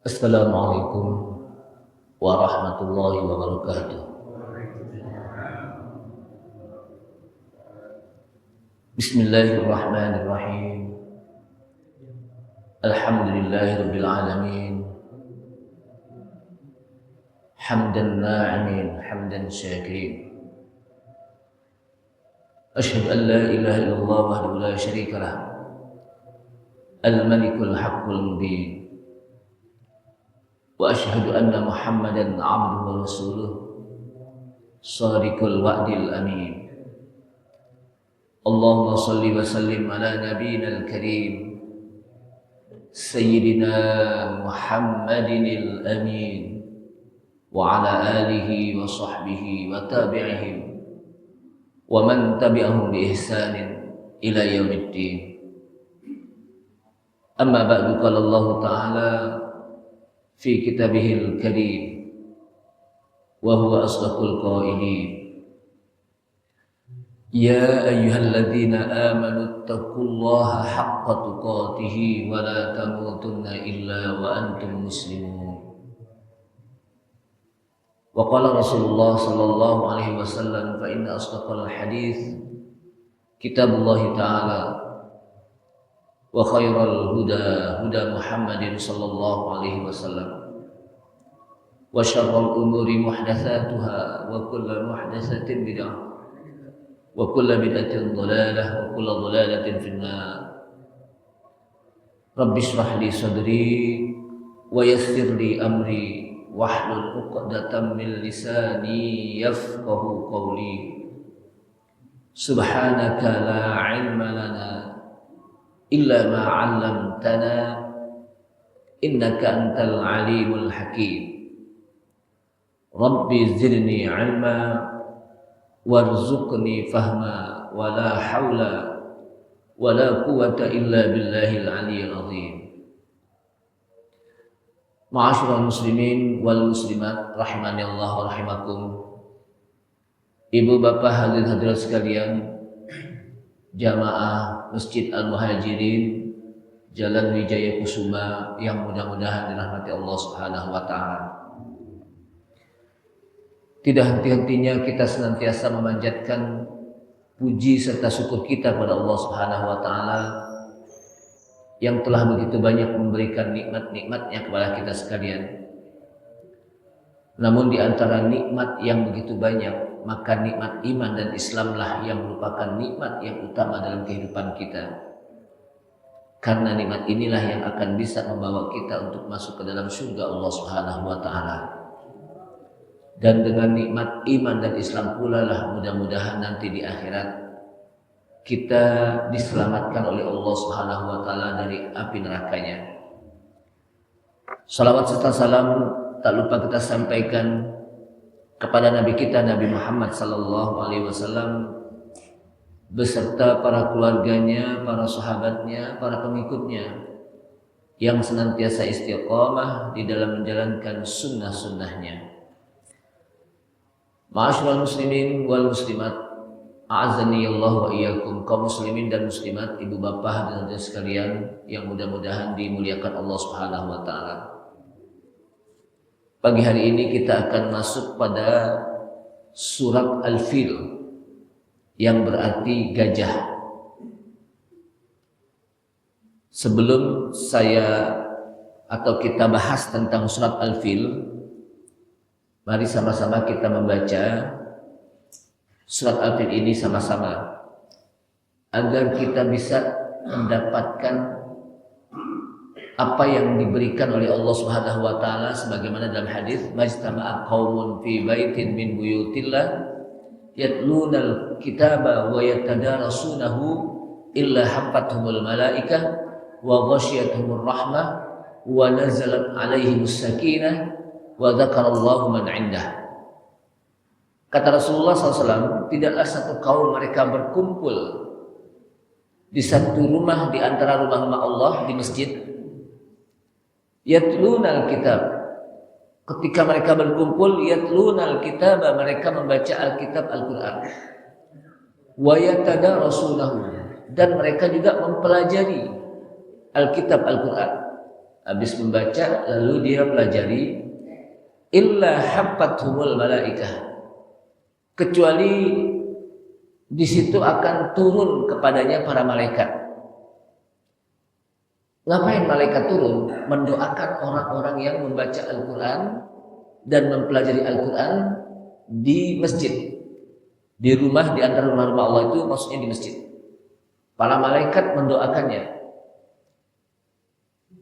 Assalamualaikum warahmatullahi wabarakatuh. Bismillahirrahmanirrahim. Alhamdulillahirabbil alamin. Hamdan na'imin, hamdan syakirin. Asyhadu an la ilaha illallah wahdahu la syarika lah. Al-malikul haqqul mubin. Wa asyhadu anna Muhammadan 'abduhu wa rasuluh. Shadiqul wa'dil amin. Allahumma salli wa sallim ala nabiyyina al-karim Sayyidina Muhammadinil amin wa ala alihi wa sahbihi wa tabi'ihim wa man tabi'ahum bi ihsanin ila yaumiddin. Amma ba'du, qala Allah ta'ala fi kitabihil karim wa huwa asdaqul qailin. Ya ayyuhalladzina amanu taqullaha haqqa tuqatih wa la tamutunna illa wa antum muslimun. Wa qala Rasulullah sallallahu alaihi wasallam, fa inna asdaqal hadits kitabullah ta'ala wa khairal huda huda Muhammadin sallallahu alaihi wasallam wa syarrul umuri muhdatsatuha wa kullu muhdatsatin bid'ah wa kullu bid'atin dhalalah wa kullu dhalalatin finnar. Rabbi shrah li sadri wa yassir li amri wahlul 'uqdatam min lisani yafqahu qawli. Subhanaka la 'ilma lana illa ma 'allamtana innaka antal 'alimul hakim. Rabbi zidni 'ilma warzuqni fahma wa la hawla wa la quwwata illa billahil aliyyil azim. Ma'asyiral muslimin wal muslimat rahimani Allah wa rahimakum. Ibu bapak hadirin hadirat sekalian, jamaah Masjid Al-Muhajirin Jalan Wijaya Kusuma yang mudah-mudahan dirahmati Allah Subhanahu wa taala. Tidak henti-hentinya kita senantiasa memanjatkan puji serta syukur kita kepada Allah Subhanahu wa taala yang telah begitu banyak memberikan nikmat-nikmatnya kepada kita sekalian. Namun di antara nikmat yang begitu banyak, maka nikmat iman dan Islamlah yang merupakan nikmat yang utama dalam kehidupan kita. Karena nikmat inilah yang akan bisa membawa kita untuk masuk ke dalam surga Allah Subhanahu wa taala. Dan dengan nikmat iman dan Islam pula lah mudah-mudahan nanti di akhirat kita diselamatkan oleh Allah Subhanahu wa taala dari api nerakanya. Salawat serta salam tak lupa kita sampaikan kepada Nabi kita Nabi Muhammad sallallahu alaihi wasallam beserta para keluarganya, para sahabatnya, para pengikutnya yang senantiasa istiqamah di dalam menjalankan sunnah-sunnahnya. Ma'asyiral muslimin wal muslimat, a'azzani Allah wa iyyakum, kaum muslimin dan muslimat, ibu bapak dan saudara sekalian yang mudah-mudahan dimuliakan Allah Subhanahu wa taala. Pagi hari ini kita akan masuk pada surat Al-Fil yang berarti gajah. Sebelum saya atau kita bahas tentang surat Al-Fil, mari sama-sama kita membaca surat Al-Fil ini sama-sama agar kita bisa mendapatkan apa yang diberikan oleh Allah Subhanahu wa taala sebagaimana dalam hadis, majtama'a qaumun fi baitin min buyutillah yatlunal kitaba wa yatadarasunahu illa hafathumul malaikah wa ghasyiyatuhumur rahmah wa nazalat alaihimus sakinah wa dzakarallahu man 'indah. Kata Rasulullah SAW, tidaklah satu kaum mereka berkumpul di satu rumah di antara rumah-rumah Allah di masjid. Yatlunal kitab, ketika mereka berkumpul, yatlunal kitab, mereka membaca Alkitab Al-Quran. Wa yatadarasunahu, dan mereka juga mempelajari Alkitab Al-Quran. habis membaca lalu dia pelajari, illa haffathumul malaikah, kecuali di situ akan turun kepadanya para malaikat. Ngapain malaikat turun? Mendoakan orang-orang yang membaca Al-Quran dan mempelajari Al-Quran di masjid, di rumah, di antara rumah-rumah Allah itu maksudnya di masjid. Para malaikat mendoakannya.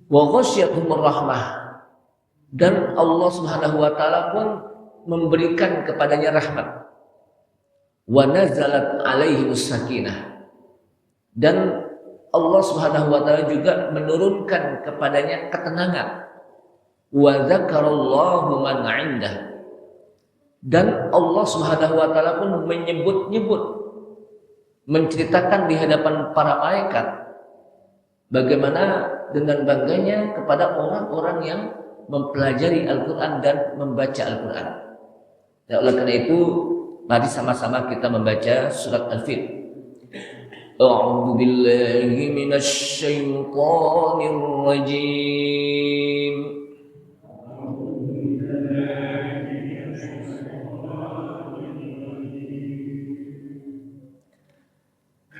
Wa ghasyiyatuhumur rahmah, dan Allah Subhanahu wa taala pun memberikan kepadanya rahmat. Wa nazalat alaihimus sakinah, dan Allah Subhanahu wa taala juga menurunkan kepadanya ketenangan. Wa dzakarallahu man 'indah, dan Allah Subhanahu wa taala pun menyebut-nyebut, menceritakan di hadapan para malaikat bagaimana dengan bangganya kepada orang-orang yang mempelajari Al-Quran dan membaca Al-Quran. Dan oleh karena itu, mari sama-sama kita membaca surat Al-Fil. A'udzu billahi minasy syaithanir rajim.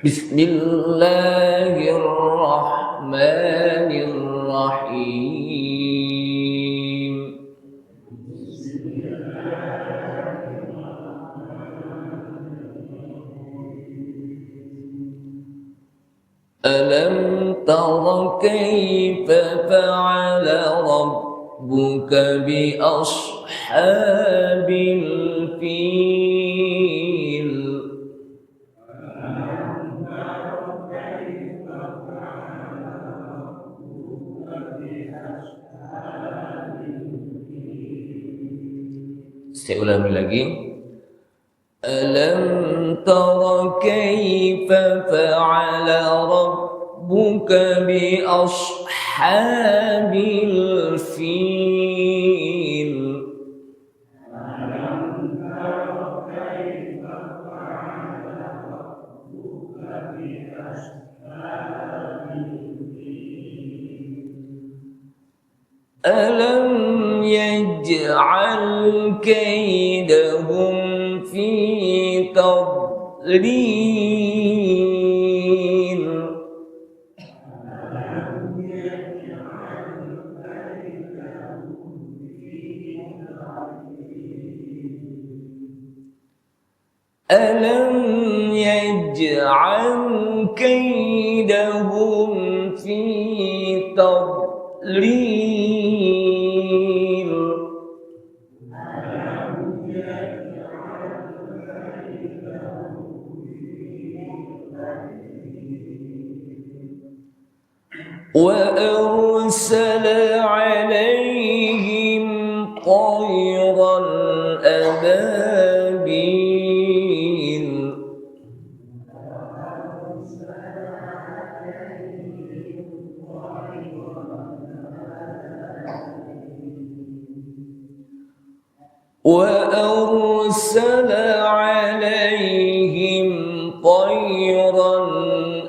Bismillahirrahmanirrahim. Alam tara kaifa fa'ala rabbuka bi ashabil fil. Saya ulangi lagi. Alam tara kaifa fa'ala rabbuka bi ashabil fil. Alam yaj'al kaidahum fi tadlil. Alam yaj'al kaidahum fi tadlil. وأرسل عليهم طيرا أبابيل. وأرسل عليهم طيرا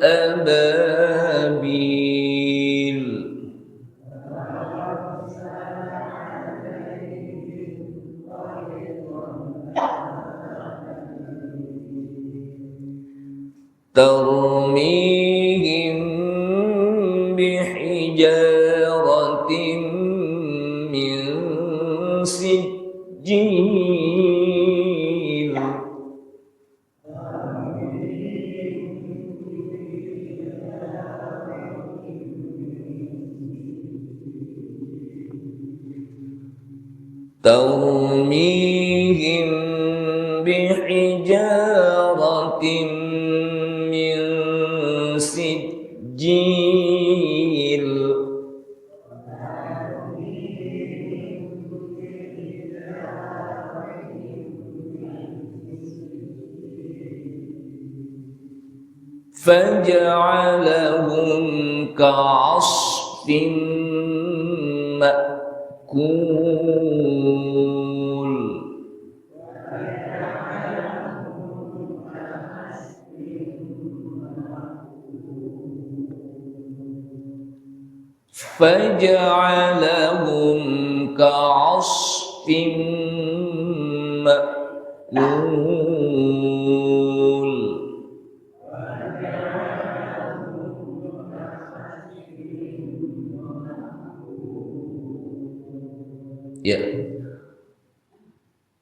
أبابيل. ترميهم بحجارة من سجيل. ترميهم بحجارة من سجيل. فجعلهم كعصف مأكول. فجعلهم كعصف مأكول. Ya.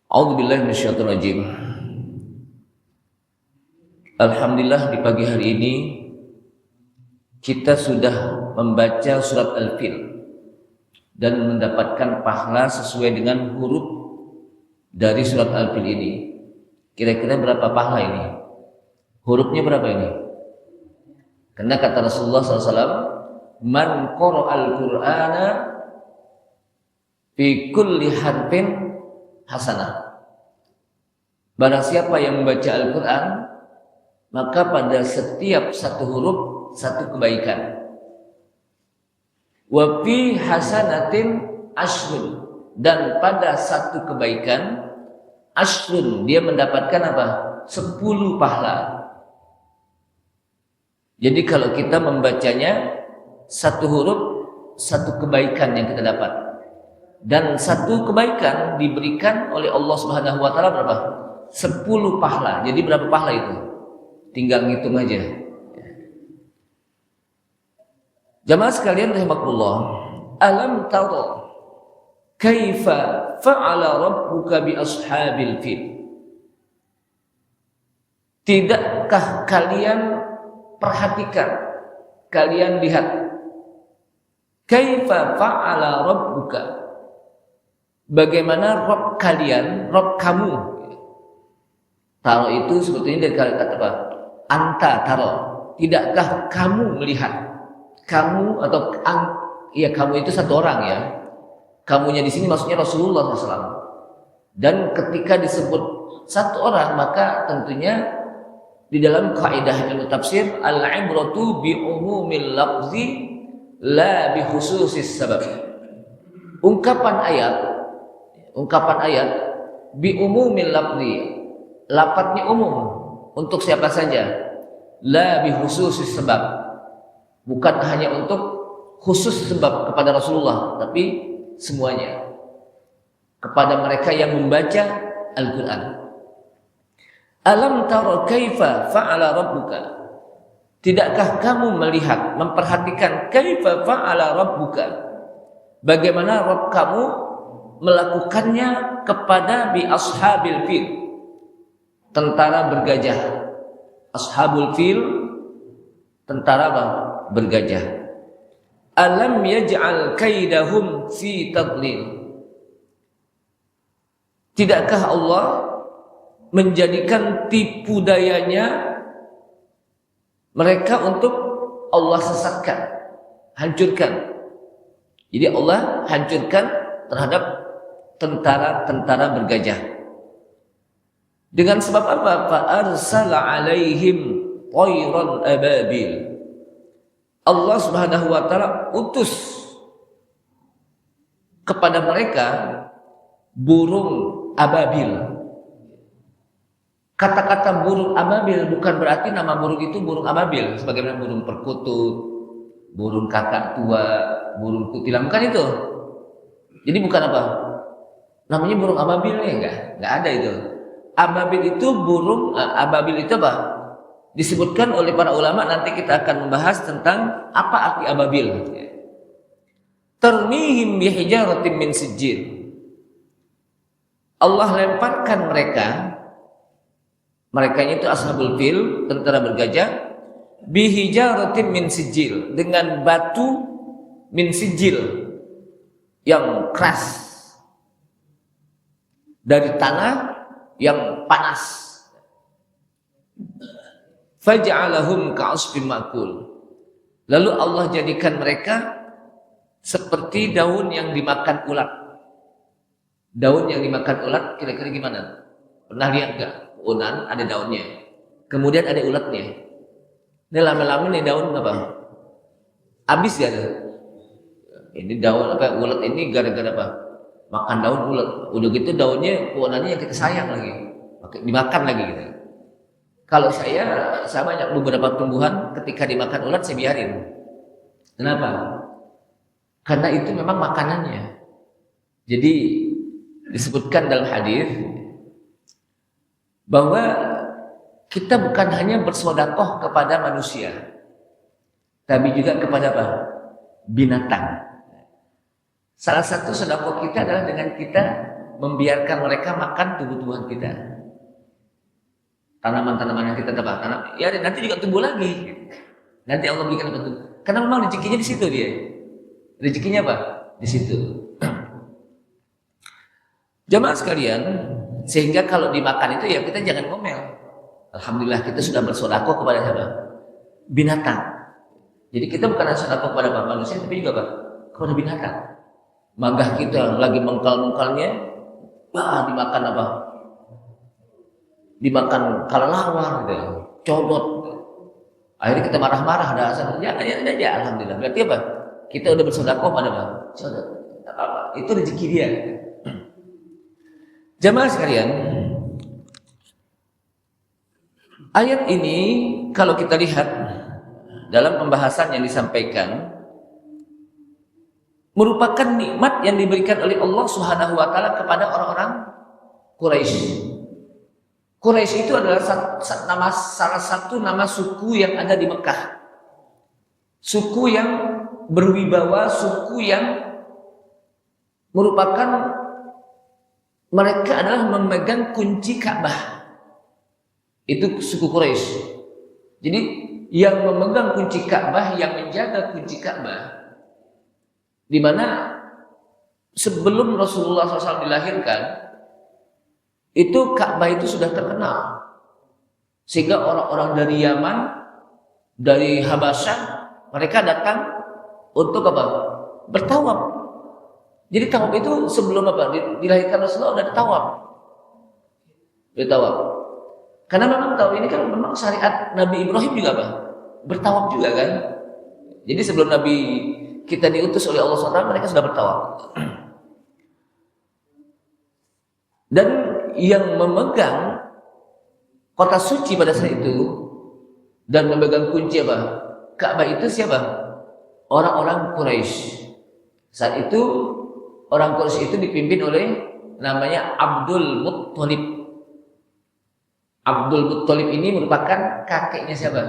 A'udzubillahi minasyaitonir rajim. Alhamdulillah, di pagi hari ini kita sudah membaca surat Al-Fil dan mendapatkan pahala sesuai dengan huruf dari surat Al-Fil ini. Kira-kira berapa pahala ini? Hurufnya berapa ini? Karena kata Rasulullah SAW, man qara'al Qur'ana fi kulli harfin hasanah. Barang siapa yang membaca Al-Quran, maka pada setiap satu huruf satu kebaikan. Wa fi hasanatin ashrun, dan pada satu kebaikan ashrun dia mendapatkan apa? 10 pahala. Jadi kalau kita membacanya satu huruf satu kebaikan yang kita dapat. Dan satu kebaikan diberikan oleh Allah Subhanahu wa taala berapa? 10 pahala. Jadi berapa pahala itu? Tinggal ngitung aja. Jamaah sekalian rahimakumullah, alam tara kaifa fa'ala rabbuka bi ashabil fil? Tidakkah kalian perhatikan, kalian lihat, kaifa fa'ala rabbuka, bagaimana Rabb kalian, Rabb kamu. Taro itu sebetulnya dari kata apa? Anta taro. Tidakkah kamu melihat? Kamu atau ya kamu itu satu orang ya. Kamunya di sini maksudnya Rasulullah SAW. Dan ketika disebut satu orang, maka tentunya di dalam kaidah ilmu tafsir, al-ibratu bi umumil lafzi la bi khususis sabab. Ungkapan ayat bi umumil lafzi, lafadznya umum untuk siapa saja, la bi khususis sebab, bukan hanya untuk khusus sebab kepada Rasulullah, tapi semuanya kepada mereka yang membaca Al-Quran. Alam tara kaifa fa'ala rabbuka, tidakkah kamu melihat, memperhatikan kaifa fa'ala rabbuka, bagaimana Rabb kamu melakukannya kepada bi ashabil fil, tentara bergajah. Ashabul fil, tentara apa? Bergajah. Alam yaj'al kaidahum fi tadlil, tidakkah Allah menjadikan tipu dayanya mereka untuk Allah sesatkan, hancurkan. Jadi Allah hancurkan terhadap tentara-tentara bergajah. Dengan sebab apa? Fa arsala alaihim tayran ababil. Allah Subhanahu wa taala utus kepada mereka burung ababil. Kata-kata burung ababil bukan berarti nama burung itu burung ababil sebagaimana burung perkutut, burung kakak tua, burung kutilang, bukan itu. Jadi bukan apa? Namanya burung ababil ya, enggak ada itu. Ababil itu burung, ababil itu apa? Disebutkan oleh para ulama, nanti kita akan membahas tentang apa arti ababil. Tarmihim bihijaratin min sijil. Allah lemparkan mereka itu ashabul fil, tentara bergajah, bihijaratin min sijil, dengan batu min sijil yang keras, dari tanah yang panas. Faj'alahum ka'asfin ma'kul. Lalu Allah jadikan mereka seperti daun yang dimakan ulat. Daun yang dimakan ulat kira-kira gimana? Pernah lihat gak? Unan ada daunnya, kemudian ada ulatnya. Ini lama-lama nih daun apa? Habis ya? Ini daun apa? Ulat ini gara-gara apa? Makan daun ulat. Udah gitu daunnya, unannya yang kita sayang lagi, dimakan lagi gitu. Kalau saya banyak beberapa tumbuhan ketika dimakan ulat saya biarin. Kenapa? karena itu memang makanannya. Jadi disebutkan dalam hadis bahwa kita bukan hanya bersedekah kepada manusia, tapi juga kepada apa? Binatang. Salah satu sedekah kita adalah dengan kita membiarkan mereka makan tumbuh-tumbuhan kita. Tanaman-tanaman yang kita tanam, ya nanti juga tumbuh lagi. Nanti Allah berikan apa tuh? Karena memang rezekinya di situ dia. Rezekinya apa? Di situ. Jamaah sekalian, sehingga kalau dimakan itu ya kita jangan ngomel. Alhamdulillah kita sudah bersedekah kepada siapa? Binatang. Jadi kita bukan hanya sedekah kepada manusia, tapi juga apa? Kepada binatang. Manggah kita lagi mengkal-mengkalnya, wah dimakan apa? Dimakan kelelawar, gitu, codot. Akhirnya kita marah-marah, ada asal jangan aja. Alhamdulillah. Berarti apa? Kita udah bersedekah pada apa? Itu rezeki dia. Jamaah sekalian, ayat ini kalau kita lihat dalam pembahasan yang disampaikan merupakan nikmat yang diberikan oleh Allah Subhanahu wa taala kepada orang-orang Quraisy. Quraisy itu adalah salah satu nama suku yang ada di Mekah. Suku yang berwibawa, suku yang merupakan mereka adalah memegang kunci Ka'bah. Itu suku Quraisy. Jadi yang memegang kunci Ka'bah, yang menjaga kunci Ka'bah, di mana sebelum Rasulullah SAW dilahirkan, itu Ka'bah itu sudah terkenal. Sehingga orang-orang dari Yaman, dari Habasyah, mereka datang untuk apa? Bertawaf. Jadi tawaf itu sebelum apa? Dilahirkan Rasulullah udah tawaf. Bertawaf. Karena memang tawaf ini kan memang syariat Nabi Ibrahim juga apa? Bertawaf juga kan? Jadi sebelum Nabi kita diutus oleh Allah SWT, mereka sudah bertawaf. Dan yang memegang kota suci pada saat itu dan memegang kunci apa? Ka'bah itu siapa? Orang-orang Quraisy. Saat itu orang Quraisy itu dipimpin oleh namanya Abdul Muttalib. Abdul Muttalib ini merupakan kakeknya siapa?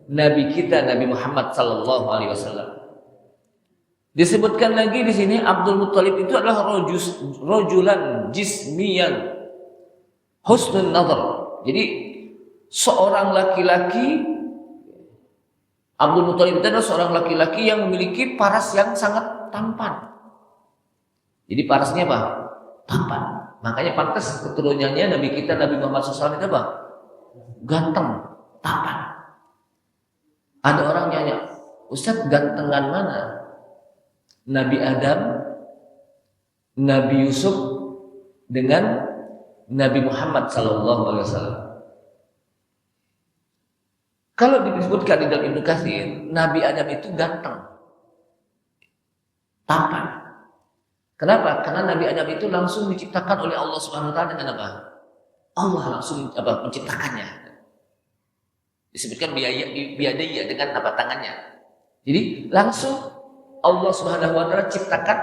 Nabi kita Nabi Muhammad sallallahu alaihi wasallam. Disebutkan lagi di sini Abdul Muttalib itu adalah rojulan jismiyan husnul nazar. Jadi seorang laki-laki, Abdul Muttalib itu adalah seorang laki-laki yang memiliki paras yang sangat tampan. Jadi parasnya apa? Tampan. Makanya pantas keturunannya Nabi kita Nabi Muhammad SAW itu apa? Ganteng, tampan. Ada orang nanya, Ustaz gantengan mana? Nabi Adam, Nabi Yusuf dengan Nabi Muhammad SAW. Kalau disebutkan di dalam Ibnu Katsir, Nabi Adam itu ganteng, tampan. Kenapa? Karena Nabi Adam itu langsung diciptakan oleh Allah Subhanahu wa taala dengan apa? Allah langsung apa? Menciptakannya. Disebutkan biadaya dengan apa? Tangannya. Jadi langsung Allah Subhanahu wa taala ciptakan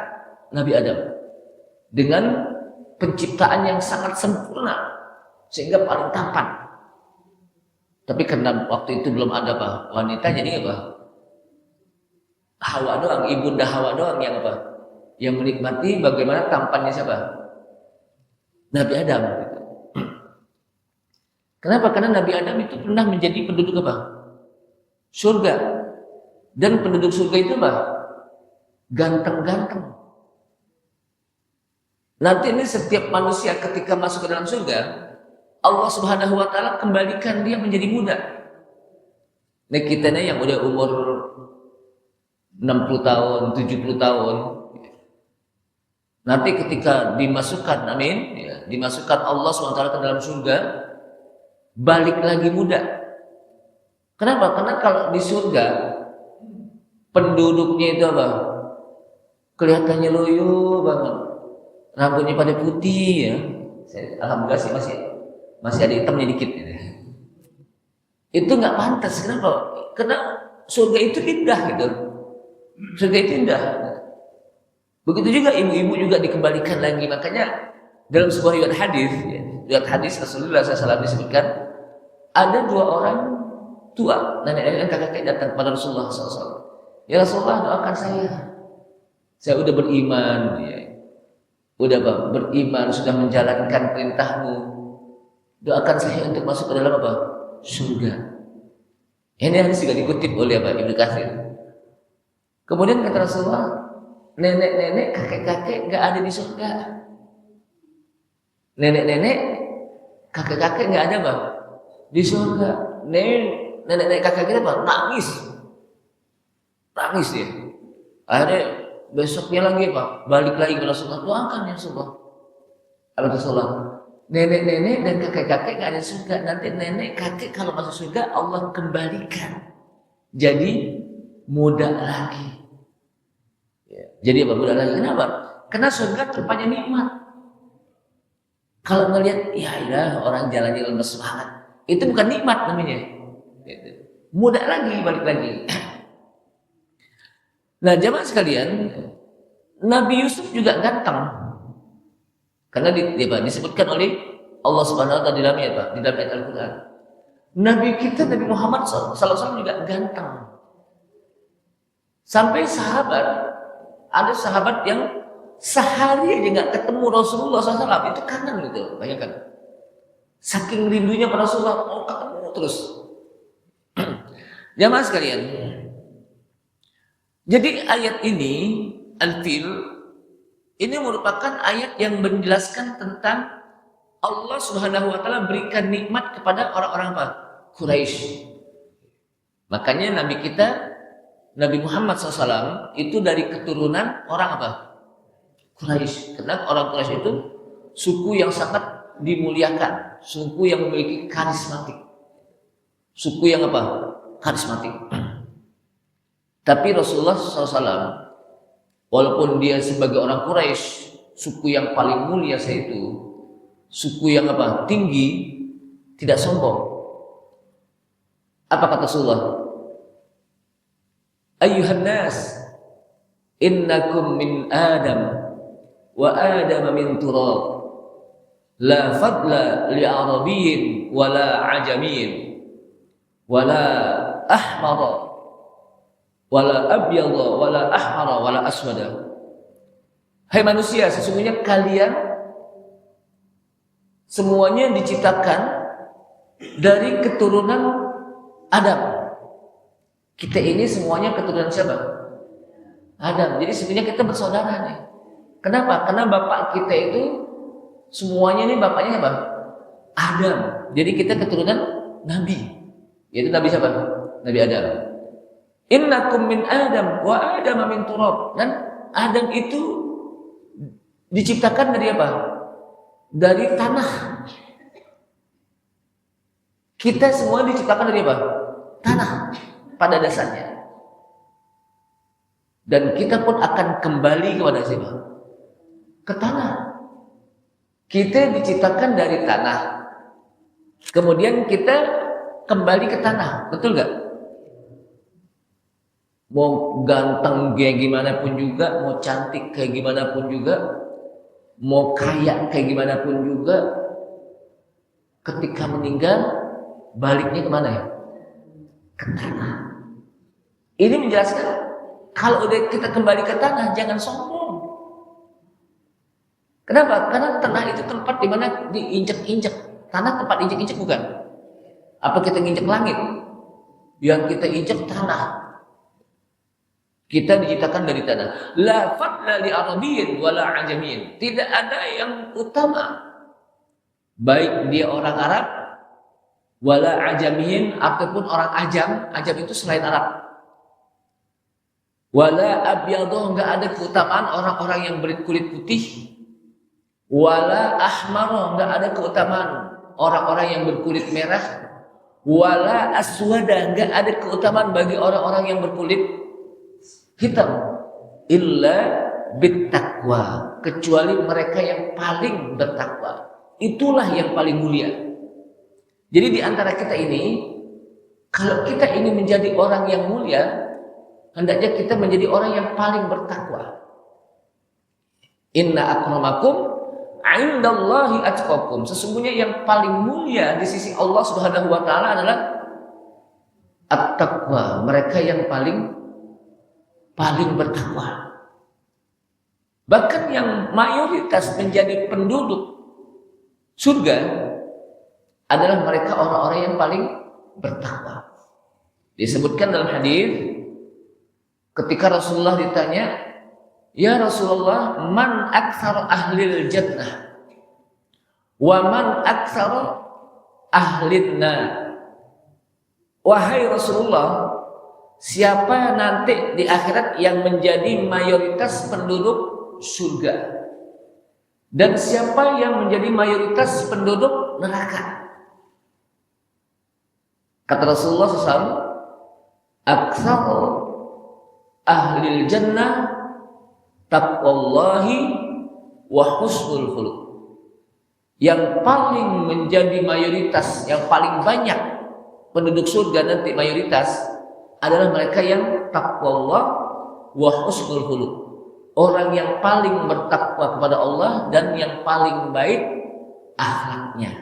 Nabi Adam dengan penciptaan yang sangat sempurna sehingga paling tampan. Tapi karena waktu itu belum ada apa? Wanita, jadi apa? Hawa doang, ibunda Hawa doang yang apa? Yang menikmati bagaimana tampannya siapa? Nabi Adam. Kenapa? Karena Nabi Adam itu pernah menjadi penduduk apa? Surga. Dan penduduk surga itu apa? Ganteng-ganteng. Nanti ini setiap manusia ketika masuk ke dalam surga, Allah Subhanahu wa taala kembalikan dia menjadi muda. Nah kita nih yang udah umur 60 tahun, 70 tahun, nanti ketika dimasukkan, amin, ya, dimasukkan Allah SWT ke dalam surga, balik lagi muda. Kenapa? Karena kalau di surga penduduknya itu apa? Kelihatannya loyo banget, rambutnya pada putih ya. Alhamdulillah sih masih ada hitamnya dikit. Gitu. Itu nggak pantas. Kenapa? Karena surga itu indah gitu. Surga itu indah. Begitu juga ibu-ibu juga dikembalikan lagi. Makanya dalam sebuah riwayat hadis Rasulullah SAW disebutkan ada dua orang tua, nenek-nenek dan kakek datang kepada Rasulullah SAW. Ya Rasulullah, doakan saya udah beriman, ya. Udah beriman, sudah menjalankan perintahmu. Doakan saya untuk masuk ke dalam apa? Surga. Ini hadis juga dikutip oleh Ibnu Katsir. Kemudian kata Rasulullah, nenek-nenek, kakek-kakek nggak ada di surga. Nenek-nenek, kakek-kakek nggak ada bang di surga. Nenek-nenek, kakek-kakek apa? Nangis dia. Akhirnya besoknya lagi pak, balik lagi ke Rasulullah, doakan ya Rasulullah. Apa Rasulullah? Nenek-nenek dan kakek-kakek nggak ada surga. Nanti nenek kakek kalau masuk surga Allah kembalikan jadi muda lagi. Ya. Jadi apa muda lagi? Kenapa? Karena surga tempatnya nikmat. Kalau ngelihat ya orang jalan-jalan bersemangat, itu bukan nikmat namanya. Muda lagi, balik lagi. Nah jamaah sekalian, Nabi Yusuf juga ganteng. Karena disebutkan oleh Allah Subhanahu wa taala di dalam ayat Al-Qur'an. Nabi kita Nabi Muhammad SAW juga ganteng. Sampai ada sahabat yang sehari aja nggak ketemu Rasulullah SAW, itu kangen gitu, bayangkan. Saking rindunya pada Rasulullah, mau ketemu terus. Jamaah sekalian. Jadi ayat ini Al-Fil ini merupakan ayat yang menjelaskan tentang Allah Subhanahu wa taala berikan nikmat kepada orang-orang apa? Quraisy. Makanya Nabi kita Nabi Muhammad SAW itu dari keturunan orang apa? Quraisy. Karena orang Quraisy itu suku yang sangat dimuliakan, suku yang memiliki karismatik. Suku yang apa? Karismatik. Tapi Rasulullah SAW, walaupun dia sebagai orang Quraisy, suku yang paling mulia yaitu suku yang apa? Tinggi, tidak sombong. Apa kata Rasulullah? Ayyuhan nas, innakum min Adam wa Adam min turab. La fadla li Arabiyyin wala ajamiyyin wala ahmara wala abyadha wala ahmara wala aswada. Hai manusia, sesungguhnya kalian semuanya diciptakan dari keturunan Adam. Kita ini semuanya keturunan siapa? Adam. Jadi sebenarnya kita bersaudara nih. Kenapa? Karena bapak kita itu semuanya nih bapaknya apa? Adam. Jadi kita keturunan Nabi. Yaitu Nabi siapa? Nabi Adam. Innakum min Adam wa Adam min turab. Dan Adam itu diciptakan dari apa? Dari tanah. Kita semua diciptakan dari apa? Tanah pada dasarnya. Dan kita pun akan kembali kepada siapa? Ke tanah. Kita diciptakan dari tanah. Kemudian kita kembali ke tanah. Betul gak? Mau ganteng kayak gimana pun juga, mau cantik kayak gimana pun juga, mau kaya kayak gimana pun juga, ketika meninggal baliknya kemana ya? Ke tanah. Ini menjelaskan kalau udah kita kembali ke tanah jangan sombong. Kenapa? Karena tanah itu tempat di mana diinjak-injak. Tanah tempat injak-injak bukan? Apa kita nginjak langit? Yang kita injak tanah. Kita diciptakan dari tanah. La fadla li Arabiyyin wala ajamiyyin. Tidak ada yang utama. Baik dia orang Arab wala ajamiyyin ataupun orang ajam. Ajam itu selain Arab. Wala abyadha, enggak ada keutamaan orang-orang yang berkulit putih. Wala ahmar, enggak ada keutamaan orang-orang yang berkulit merah. Wala aswada, enggak ada keutamaan bagi orang-orang yang berkulit hitam. Illa bittaqwa, kecuali mereka yang paling bertakwa. Itulah yang paling mulia. Jadi di antara kita ini, kalau kita ingin menjadi orang yang mulia, hendaknya kita menjadi orang yang paling bertakwa. Inna akramakum 'indallahi atqakum. Sesungguhnya yang paling mulia di sisi Allah Subhanahu wa taala adalah at-taqwa, mereka yang paling bertakwa. Bahkan yang mayoritas menjadi penduduk surga adalah mereka orang-orang yang paling bertakwa. Disebutkan dalam hadis ketika Rasulullah ditanya, "Ya Rasulullah, man aktsar ahlil jannah wa man aktsar ahlin nar?" Wahai Rasulullah, siapa nanti di akhirat yang menjadi mayoritas penduduk surga? Dan siapa yang menjadi mayoritas penduduk neraka? Kata Rasulullah SAW, "Aktsaru ahlil jannah taqwallahi wa husnul khuluq." Yang paling menjadi mayoritas, yang paling banyak penduduk surga nanti mayoritas adalah mereka yang taqwallah wa husnul khuluq. Orang yang paling bertakwa kepada Allah dan yang paling baik akhlaknya.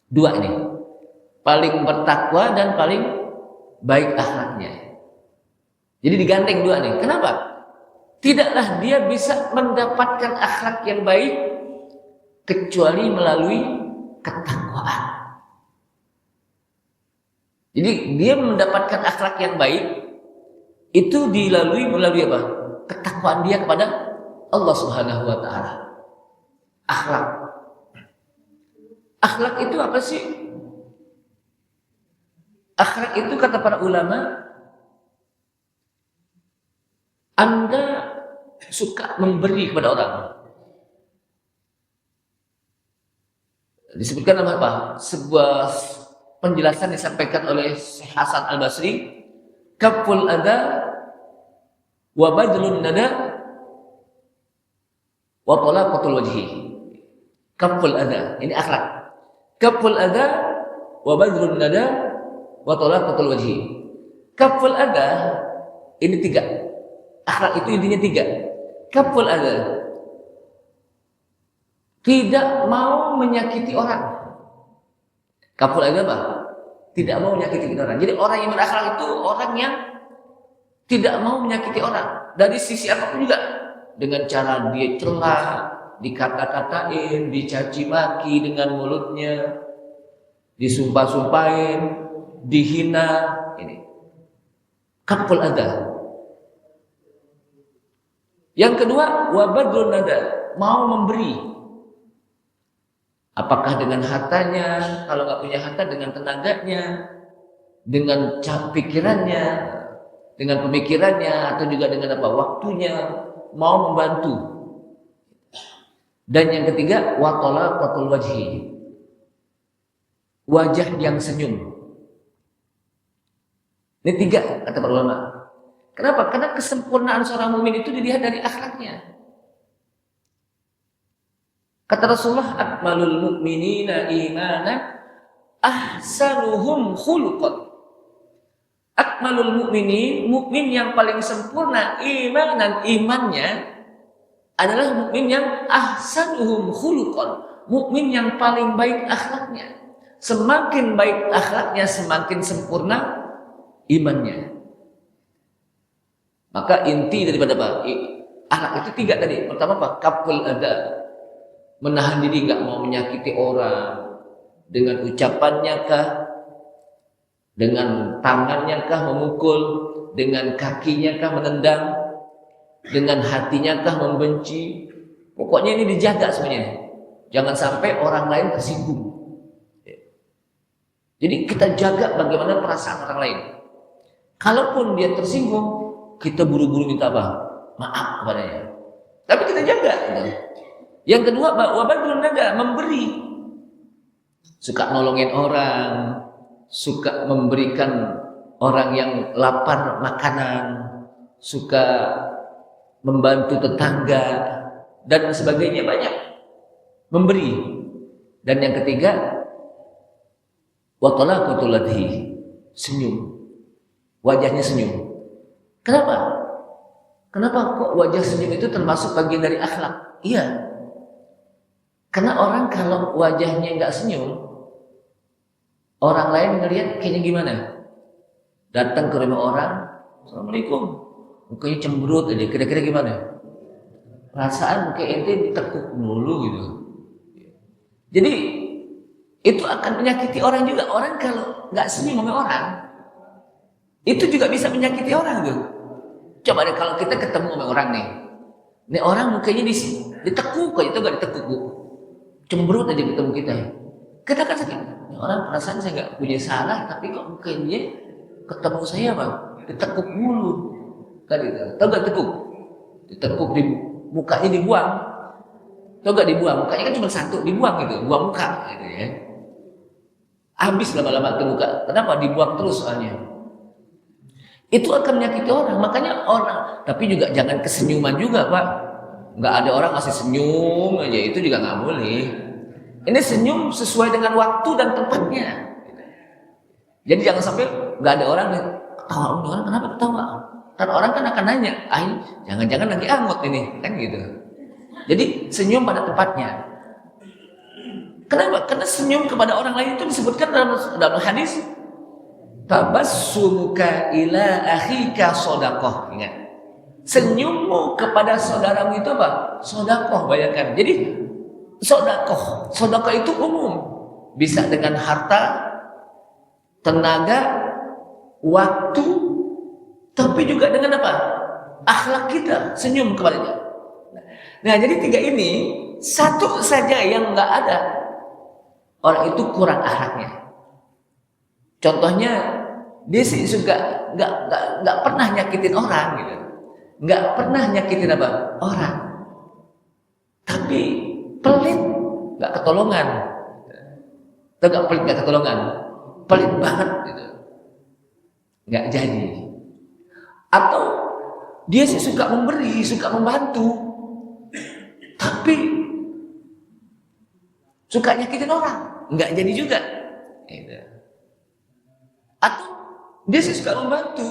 Dua ini. Paling bertakwa dan paling baik akhlaknya. Jadi digandeng dua nih. Kenapa? Tidaklah dia bisa mendapatkan akhlak yang baik kecuali melalui ketakwaan. Jadi dia mendapatkan akhlak yang baik itu melalui apa? Ketakwaan dia kepada Allah Subhanahu wa taala. Akhlak. Akhlak itu apa sih? Akhlak itu kata para ulama, Anda suka memberi kepada orang. Disebutkan nama apa? Sebuah penjelasan disampaikan oleh Syekh Hasan Al-Basri, kaful adha wa badlun nada wa talaqatul wajhi. Kaful adha, ini akhlak. Kaful adha wa badlun nada wa talaqatul wajhi. Kaful adha ini tiga. Akhlak itu intinya tiga. Kaful adha, tidak mau menyakiti orang. Kaful adha apa? Tidak mau menyakiti orang. Jadi orang yang berakhlak itu orang yang tidak mau menyakiti orang dari sisi apapun juga, dengan cara dia celah, dikata-katain, dicaci maki dengan mulutnya, disumpah-sumpahin, dihina. Ini kaful adha. Yang kedua, wabadrun nada, mau memberi. Apakah dengan hartanya, kalau nggak punya harta dengan tenaganya, dengan pikirannya, dengan pemikirannya, atau juga dengan apa waktunya, mau membantu. Dan yang ketiga, watalaqatul wajhi, wajah yang senyum. Ini tiga kata para ulama. Kenapa? Karena kesempurnaan seorang mukmin itu dilihat dari akhlaknya. Kata Rasulullah, akmalul mu'minina imanan ahsanuhum khuluqan. Akmalul mu'minin, mukmin yang paling sempurna imannya adalah mukmin yang ahsanuhum khuluqan, mukmin yang paling baik akhlaknya. Semakin baik akhlaknya, semakin sempurna imannya. Maka inti daripada apa? Akhlak itu tiga tadi. Pertama apa? Kaful adha, menahan diri, nggak mau menyakiti orang dengan ucapannya kah, dengan tangannya kah memukul, dengan kakinya kah menendang, dengan hatinya kah membenci. Pokoknya ini dijaga semuanya. Jangan sampai orang lain tersinggung. Jadi kita jaga bagaimana perasaan orang lain. Kalaupun dia tersinggung, kita buru-buru minta apa? Maaf kepadanya. Tapi kita jaga. Yang kedua, wabadrun nada, memberi. Suka nolongin orang, suka memberikan orang yang lapar makanan, suka membantu tetangga dan sebagainya, banyak memberi. Dan yang ketiga, watalaqatul wajhi, senyum. Wajahnya senyum. Kenapa? Kenapa kok wajah senyum itu termasuk bagian dari akhlak? Iya. Karena orang kalau wajahnya nggak senyum, orang lain ngelihat kayaknya gimana? Datang ke rumah orang, Assalamualaikum, mukanya cemberut aja, kira-kira gimana? Perasaan kayak ente ditekuk dulu gitu. Jadi itu akan menyakiti orang juga. Orang kalau nggak senyum sama orang, itu juga bisa menyakiti orang tuh. Coba deh kalau kita ketemu sama orang nih orang mukanya ditekuk aja, itu nggak ditekuk bu, cemberut aja ketemu kita kan sakit. Ini orang perasaan saya nggak punya salah, tapi kok mukanya ketemu saya bang, ditekuk mulu, kan gitu. Tahu nggak tekuk? Ditekuk di mukanya dibuang, tahu nggak dibuang? Mukanya kan cuma satu, dibuang gitu, buang muka, gitu ya. Habis lama-lama tuh muka, kenapa dibuang terus soalnya? Itu akan menyakiti orang, makanya orang, tapi juga jangan kesenyuman juga pak. Nggak ada orang masih senyum aja, itu juga nggak boleh. Ini senyum sesuai dengan waktu dan tempatnya. Jadi jangan sampai nggak ada orang nih ketawa, orang kenapa ketawa? Kan orang kan akan nanya, jangan-jangan lagi angot ini, kan gitu. Jadi senyum pada tempatnya. Kenapa? Karena senyum kepada orang lain itu disebutkan dalam hadis. Tabassumuka ila akhika shadaqah. Ingat. Senyummu kepada saudaramu itu apa? Shadaqah, bayangkan. Jadi shadaqah itu umum. Bisa dengan harta, tenaga, waktu, tapi juga dengan apa? Akhlak kita, senyum kepadanya. Nah, jadi tiga ini satu saja yang nggak ada, orang itu kurang akhlaknya. Contohnya dia sih suka nggak pernah nyakitin orang gitu, nggak pernah nyakitin apa orang, tapi pelit, nggak ketolongan, atau nggak pelit nggak ketolongan, pelit banget gitu, nggak jadi. Atau dia sih suka memberi, suka membantu, tapi suka nyakitin orang, nggak jadi juga. Gitu. Atau dia sih suka membantu,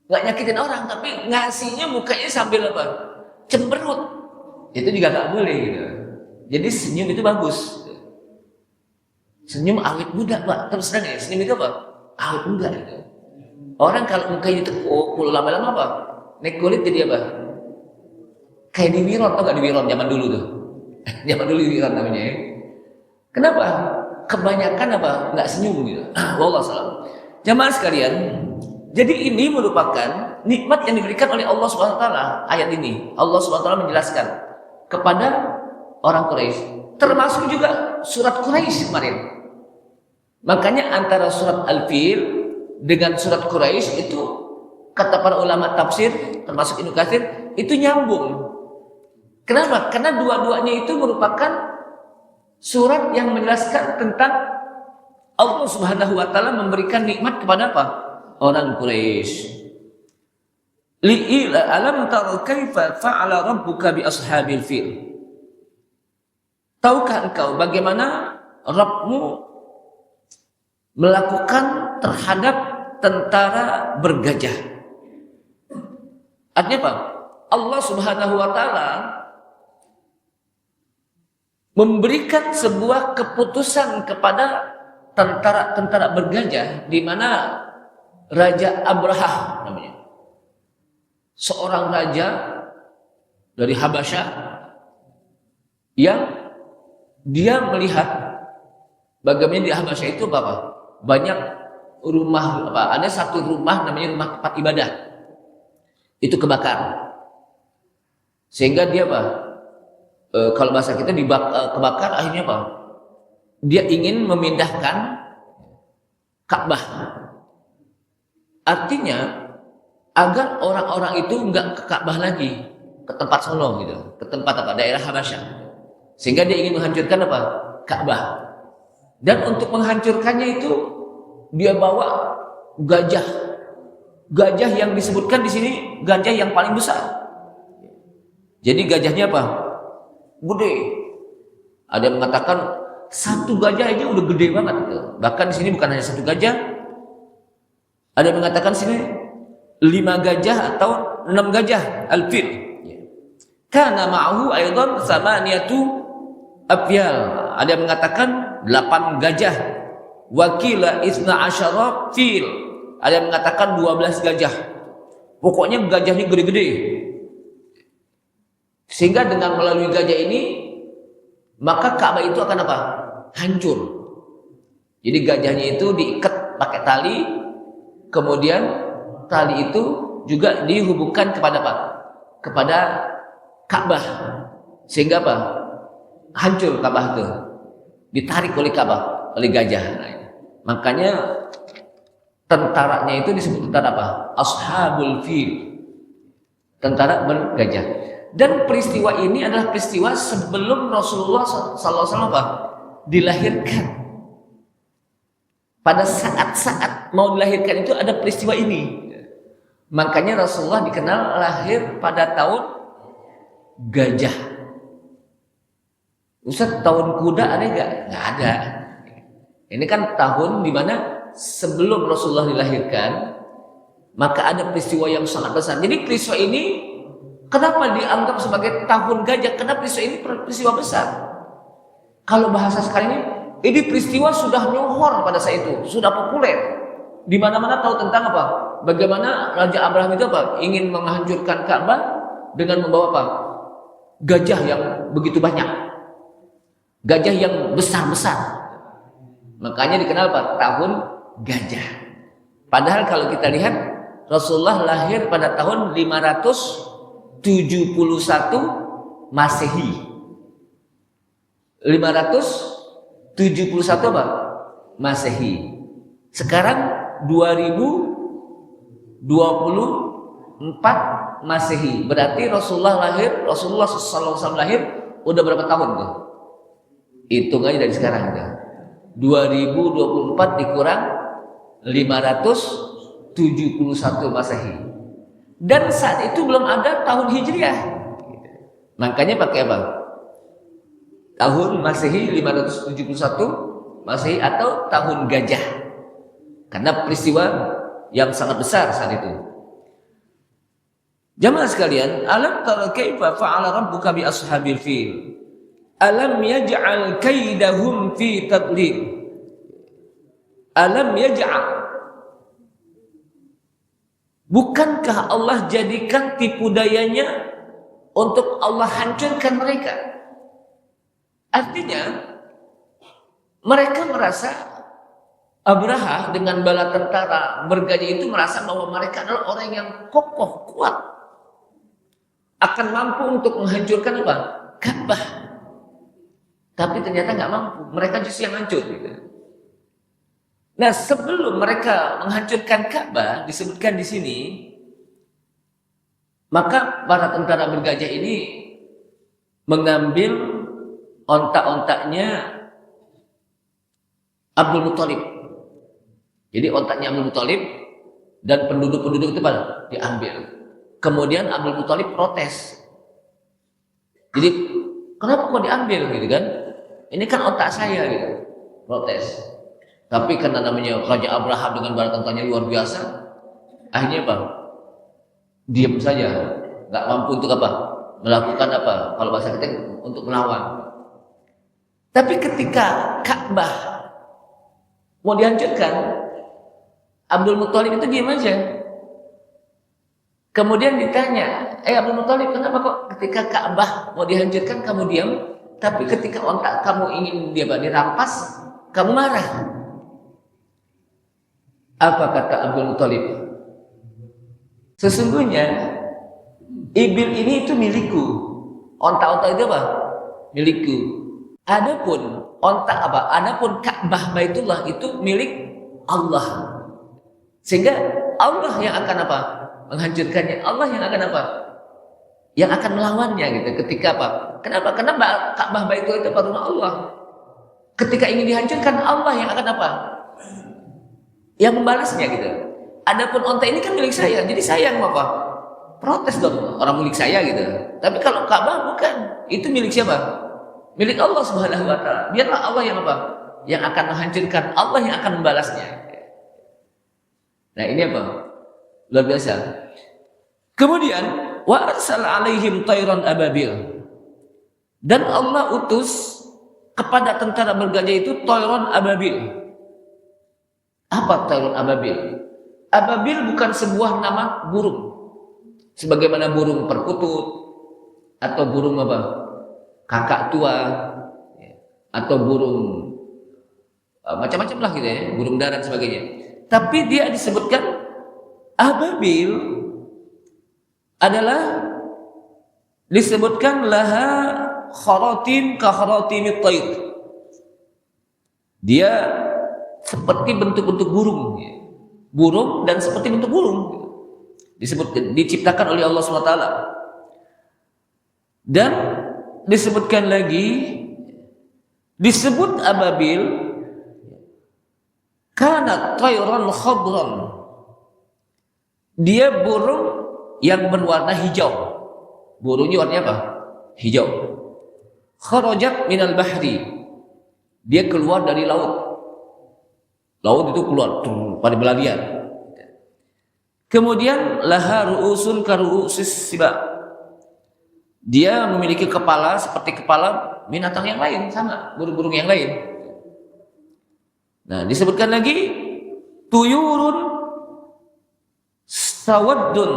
nggak nyakitin orang, tapi ngasihnya mukanya sambil apa? Cemberut. Itu juga nggak boleh gitu. Jadi senyum itu bagus. Senyum awet muda pak. Terus terang ya, senyum itu apa? Awet muda gitu. Orang kalau mukanya ditekuk, lama-lama apa? Naik kulit jadi apa? Kayak di Wiron, tau nggak di Wiron zaman dulu tuh? Zaman dulu di Wiron namanya ya. Kenapa? Kebanyakan apa? Nggak senyum gitu. Wallah salam. Jamaah sekalian, jadi ini merupakan nikmat yang diberikan oleh Allah Subhanahu Wa Taala. Ayat ini Allah Subhanahu Wa Taala menjelaskan kepada orang Quraisy, termasuk juga surat Quraisy kemarin. Makanya antara surat Al-Fil dengan surat Quraisy itu kata para ulama tafsir, termasuk Ibnu Katsir, itu nyambung. Kenapa? Karena dua-duanya itu merupakan surat yang menjelaskan tentang Allah Subhanahu wa taala memberikan nikmat kepada apa? Orang Quraisy. Li'ila alam tara kaifa fa'ala rabbuka bi ashabil fil. Tahukah engkau bagaimana Rabbmu melakukan terhadap tentara bergajah? Artinya apa? Allah Subhanahu wa taala memberikan sebuah keputusan kepada tentara bergajah, di mana Raja Abraha namanya, seorang raja dari Habasyah yang dia melihat bagaimana di Habasyah itu apa? Banyak rumah, ada satu rumah namanya rumah tempat ibadah itu kebakar, sehingga dia kalau bahasa kita kebakar, akhirnya apa? Dia ingin memindahkan Ka'bah. Artinya agar orang-orang itu enggak ke Ka'bah lagi, ke tempat sono gitu, ke tempat apa? Daerah Habasyah. Sehingga dia ingin menghancurkan apa? Ka'bah. Dan untuk menghancurkannya itu dia bawa gajah. Gajah yang disebutkan di sini gajah yang paling besar. Jadi gajahnya apa? Gede. Ada yang mengatakan satu gajah aja udah gede banget gitu. Bahkan di sini bukan hanya satu gajah. Ada yang mengatakan sini 5 gajah atau 6 gajah al-fil. Kana ma'ahu aidan samaniyatu afyal. Ada yang mengatakan 8 gajah. Wakila isna asyara fil. Ada yang mengatakan 12 gajah. Pokoknya gajahnya gede-gede. Sehingga dengan melalui gajah ini maka Ka'bah itu akan apa? Hancur. Jadi gajahnya itu diikat pakai tali, kemudian tali itu juga dihubungkan kepada apa? Kepada Ka'bah. Sehingga apa? Hancur Ka'bah itu. Ditarik oleh Ka'bah, oleh gajah. Nah, makanya tentaranya itu disebut tentara apa? Ashabul fil. Tentara bergajah. Dan peristiwa ini adalah peristiwa sebelum Rasulullah SAW dilahirkan. Pada saat-saat mau dilahirkan itu ada peristiwa ini. Makanya Rasulullah dikenal lahir pada tahun gajah. Ustaz, tahun kuda ada nggak? Nggak ada. Ini kan tahun dimana sebelum Rasulullah dilahirkan, maka ada peristiwa yang sangat besar. Jadi peristiwa ini kenapa dianggap sebagai tahun gajah? Karena peristiwa ini peristiwa besar. Kalau bahasa sekarang ini peristiwa sudah nyohor pada saat itu, sudah populer. Di mana-mana tahu tentang apa? Bagaimana Raja Abraham itu apa? Ingin menghancurkan Ka'bah dengan membawa apa? Gajah yang begitu banyak. Gajah yang besar-besar. Makanya dikenal apa? Tahun gajah. Padahal kalau kita lihat Rasulullah lahir pada tahun 571 Masehi. 571 apa? Masehi. Sekarang 2024 Masehi. Berarti Rasulullah SAW lahir udah berapa tahun tuh? Hitung aja dari sekarang aja. 2024 dikurang 571 Masehi. Dan saat itu belum ada tahun Hijriah. Makanya pakai apa? Tahun Masehi 571 Masehi atau tahun gajah. Karena peristiwa yang sangat besar saat itu. Jamaah sekalian, alam tara kaifa fa'ala rabbuka bi ashabil fil. Alam yaj'al kaidahum fi tadlil. Alam yaj'al. Bukankah Allah jadikan tipu dayanya untuk Allah hancurkan mereka? Artinya mereka merasa Abraha dengan bala tentara bergajah itu merasa bahwa mereka adalah orang yang kokoh, kuat, akan mampu untuk menghancurkan apa? Ka'bah. Tapi ternyata nggak mampu. Mereka justru yang hancur. Gitu. Nah, sebelum mereka menghancurkan Ka'bah disebutkan di sini, maka para tentara bergajah ini mengambil ontak-ontaknya Abdul Muthalib. Jadi ontaknya Abdul Muthalib dan penduduk-penduduk itu pada diambil. Kemudian Abdul Muthalib protes. Jadi kenapa kok diambil gitu kan? Ini kan ontak saya gitu. Protes. Tapi karena namanya Raja Abraham dengan bala tentaranya luar biasa, akhirnya apa? Diam saja, nggak mampu untuk apa? Melakukan apa? Kalau bahasa kita untuk melawan. Tapi ketika Ka'bah mau dihancurkan, Abdul Muthalib itu diam aja. Kemudian ditanya, Abdul Muthalib, kenapa kok ketika Ka'bah mau dihancurkan kamu diam, tapi ketika ontak kamu ingin dirampas, kamu marah? Apa kata Abdul Muthalib? Sesungguhnya ibil ini itu milikku. Ontak-ontak itu apa? Milikku. Adapun ontak apa? Adapun Ka'bah Baitullah itu milik Allah. Sehingga Allah yang akan apa? Menghancurkannya. Allah yang akan apa? Yang akan melawannya gitu. Ketika apa? Kenapa? Karena Ka'bah Baitullah itu rumah Allah. Ketika ingin dihancurkan, Allah yang akan apa? Yang membalasnya gitu. Adapun onta ini kan milik saya, jadi saya yang apa? Protes dong, orang milik saya gitu. Tapi kalau Ka'bah bukan, itu milik siapa? Milik Allah Subhanahu wa taala. Biarlah Allah yang apa? Yang akan menghancurkan, Allah yang akan membalasnya. Nah, ini apa? Luar biasa. Kemudian wa arsal alaihim tayran ababil. Dan Allah utus kepada tentara bergajah itu tayran ababil. Apa tayran ababil? Ababil bukan sebuah nama burung. Sebagaimana burung perkutut atau burung apa? Kakak tua atau burung macam-macam lah gitu ya, burung dara dan sebagainya. Tapi dia disebutkan ababil adalah disebutkan laha kharatin ka kharatimit tayr. Dia seperti bentuk-bentuk burung, burung dan seperti bentuk burung diciptakan oleh Allah SWT. Dan disebutkan lagi, disebut ababil kana tayran khadran, dia burung yang berwarna hijau. Burungnya warnanya apa? Hijau. Kharajat minal bahri, dia keluar dari laut. Laut itu keluar pada berlarian. Kemudian laha ru'usun ka ru'usis siba, dia memiliki kepala seperti kepala binatang yang lain, sama burung-burung yang lain. Nah, disebutkan lagi tuyurun sawaddun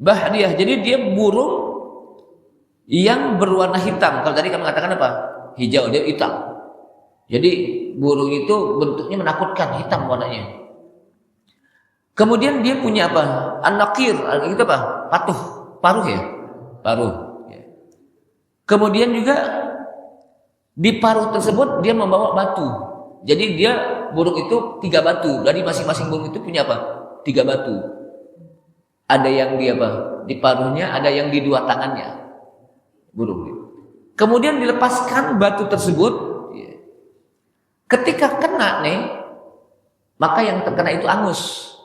bahriyah, jadi dia burung yang berwarna hitam. Kalau tadi kami mengatakan apa? Hijau, dia hitam. Jadi burung itu bentuknya menakutkan, hitam warnanya. Kemudian dia punya apa? An-naqir, itu apa? Paruh ya? Paruh. Kemudian juga di paruh tersebut dia membawa batu. Jadi dia burung itu 3 batu. Dari masing-masing burung itu punya apa? 3 batu. Ada yang di apa? Di paruhnya, ada yang di 2 tangannya. Burung. Kemudian dilepaskan batu tersebut. Ketika kena nih, maka yang terkena itu angus.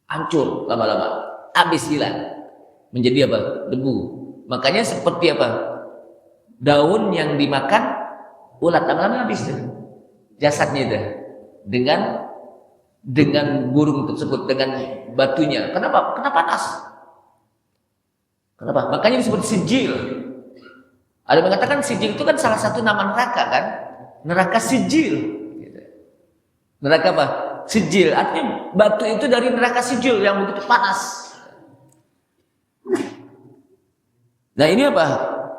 Hancur lama-lama, habis hilang, menjadi apa? Debu. Makanya seperti apa? Daun yang dimakan ulat, lama-lama habis tuh jasadnya itu dengan burung tersebut, dengan batunya. Kenapa? Karena panas. Kenapa? Makanya disebut sijil. Ada yang mengatakan sijil itu kan salah satu nama neraka kan? Neraka sijil. Neraka apa? Sijil, artinya batu itu dari neraka sijil yang begitu panas. Nah ini apa?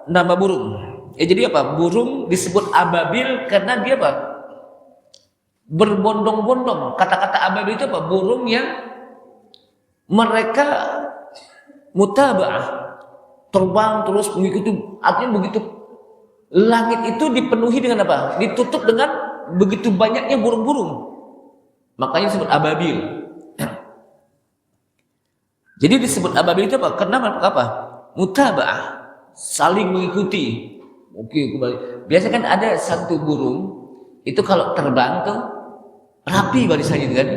Nama burung. Jadi apa? Burung disebut ababil karena dia apa? Berbondong-bondong. Kata-kata ababil itu apa? Burung yang mereka mutaba'ah, terbang terus mengikuti. Artinya begitu langit itu dipenuhi dengan apa? Ditutup dengan begitu banyaknya burung-burung. Makanya disebut ababil. Jadi disebut ababil itu apa? Karena apa? Mutaba'ah, saling mengikuti. Oke, kembali. Biasanya kan ada satu burung itu kalau terbang tuh rapi barisannya kan,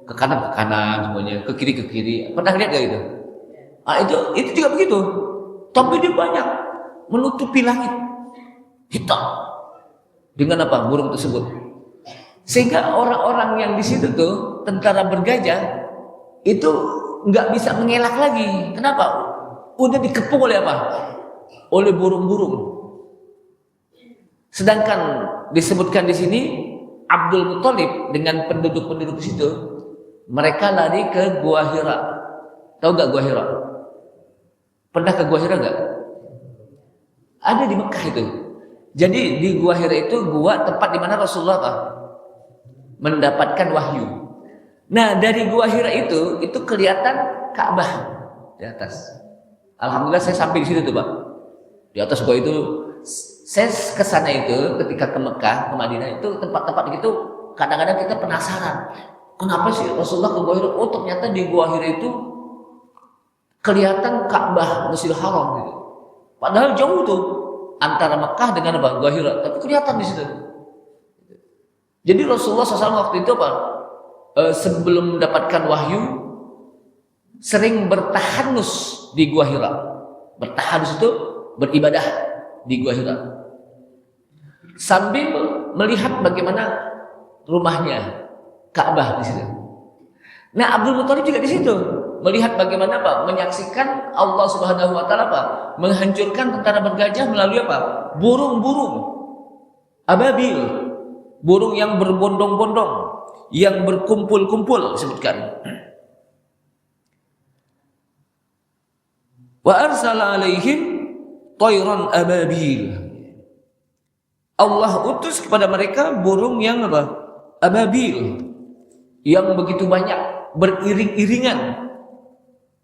ke kanan semuanya, ke kiri. Pernah lihat gak itu? Itu juga begitu. Tapi dia banyak menutupi langit hitam. Dengan apa? Burung tersebut. Sehingga orang-orang yang di situ tuh tentara bergajah itu nggak bisa mengelak lagi. Kenapa? Udah dikepung oleh apa? Oleh burung-burung. Sedangkan disebutkan di sini Abdul Muthalib dengan penduduk-penduduk di situ, mereka lari ke Gua Hira. Tahu nggak Gua Hira? Pernah ke Gua Hira nggak? Ada di Mekah itu. Jadi di Gua Hira itu gua tempat di mana Rasulullah apa? Mendapatkan wahyu. Nah dari Gua Hira itu kelihatan Ka'bah di atas. Alhamdulillah saya sampai di situ tuh Pak. Di atas gua itu saya ke sana itu ketika ke Mekah, ke Madinah itu tempat-tempat gitu. Kadang-kadang kita penasaran, kenapa sih Rasulullah ke Gua Hira? Oh ternyata di Gua Hira itu kelihatan Ka'bah Masjidil Haram gitu. Padahal jauh tuh antara Mekah dengan apa? Gua Hira, tapi kelihatan di situ. Jadi Rasulullah SAW waktu itu apa? Sebelum mendapatkan wahyu, sering bertahanus di Gua Hira. Bertahanus itu beribadah di Gua Hira. Sambil melihat bagaimana rumahnya Ka'bah di situ. Nah Abdul Muthalib juga di situ. melihat bagaimana apa? Menyaksikan Allah Subhanahu wa taala apa? Menghancurkan tentara bergajah melalui apa? Burung-burung ababil, burung yang berbondong-bondong, yang berkumpul-kumpul disebutkan. Wa arsala alaihim tayran ababil. Allah utus kepada mereka burung yang apa? Ababil, yang begitu banyak, beriring-iringan.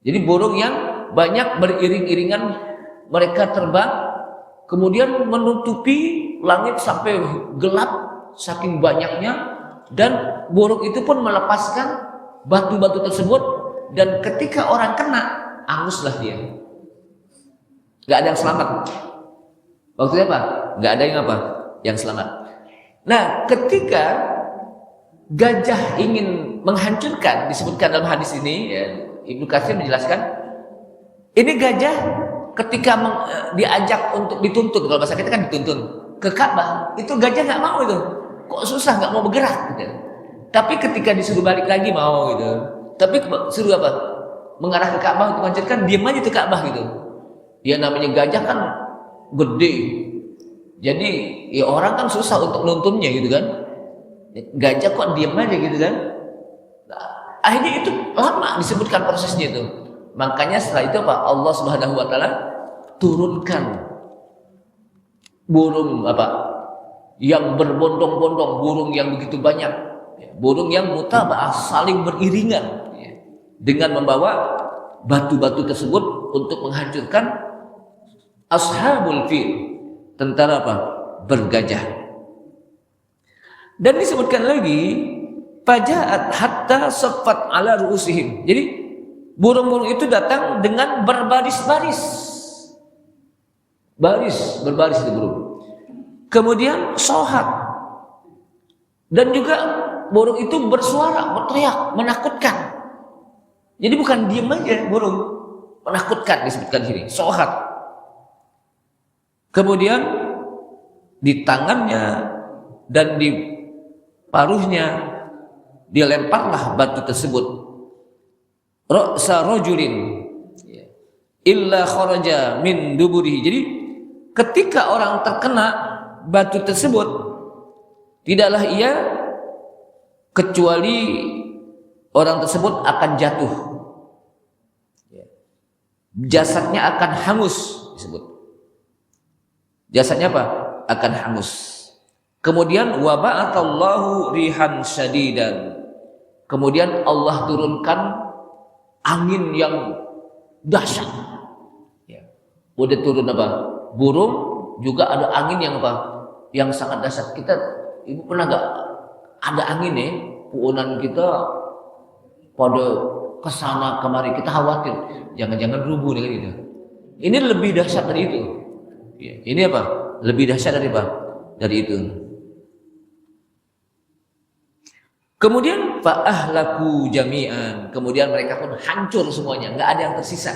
Jadi burung yang banyak beriring-iringan, mereka terbang kemudian menutupi langit sampai gelap saking banyaknya, dan burung itu pun melepaskan batu-batu tersebut, dan ketika orang kena, anguslah dia. Gak ada yang selamat. Waktunya apa? Gak ada yang apa? Yang selamat. Nah, ketika gajah ingin menghancurkan, disebutkan dalam hadis ini, ya, Ibnu Katsir menjelaskan, ini gajah ketika diajak untuk dituntun, kalau bahasa kita kan dituntun ke Ka'bah, itu gajah nggak mau itu, kok susah, nggak mau bergerak gitu. Tapi ketika disuruh balik lagi mau gitu. Tapi suruh apa? Mengarah ke Ka'bah untuk menghancurkan, diam aja tuh Ka'bah gitu. Ya namanya gajah kan gede, jadi ya orang kan susah untuk nuntunnya gitu kan. Gajah kok diam aja gitu kan. Nah, akhirnya itu lama disebutkan prosesnya itu. Makanya setelah itu apa? Allah Subhanahu wa taala turunkan burung apa? Yang berbondong-bondong, burung yang begitu banyak. Burung yang mutaba'ah, saling beriringan dengan membawa batu-batu tersebut untuk menghancurkan ashabul fil, tentara apa? Bergajah. Dan disebutkan lagi, fajaat hatta saffat ala ru'usihim. Jadi burung-burung itu datang dengan berbaris-baris, berbaris itu burung. Kemudian sohat, dan juga burung itu bersuara, berteriak, menakutkan. Jadi bukan diam aja burung, menakutkan disebutkan sini, sohat. Kemudian di tangannya dan di paruhnya dilemparlah batu tersebut. Ra'sa rajulin illa kharaja min duburihi. Jadi ketika orang terkena batu tersebut, tidaklah ia kecuali orang tersebut akan jatuh, jasadnya akan hangus disebut. Jasadnya apa? Akan hangus. Kemudian wa ba'atallahu rihan syadidan. Kemudian Allah turunkan angin yang dahsyat. Ya. Udah turun apa? Burung, juga ada angin yang apa? Yang sangat dahsyat. Kita, ibu pernah gak ada angin ya? Puunan kita pada kesana kemari, kita khawatir jangan-jangan rubuh dengan itu. Ini lebih dahsyat dari itu. Ya, ini apa? Lebih dahsyat dari apa? Dari itu. Kemudian fa'ahlaku jami'an. Kemudian mereka pun hancur semuanya, nggak ada yang tersisa.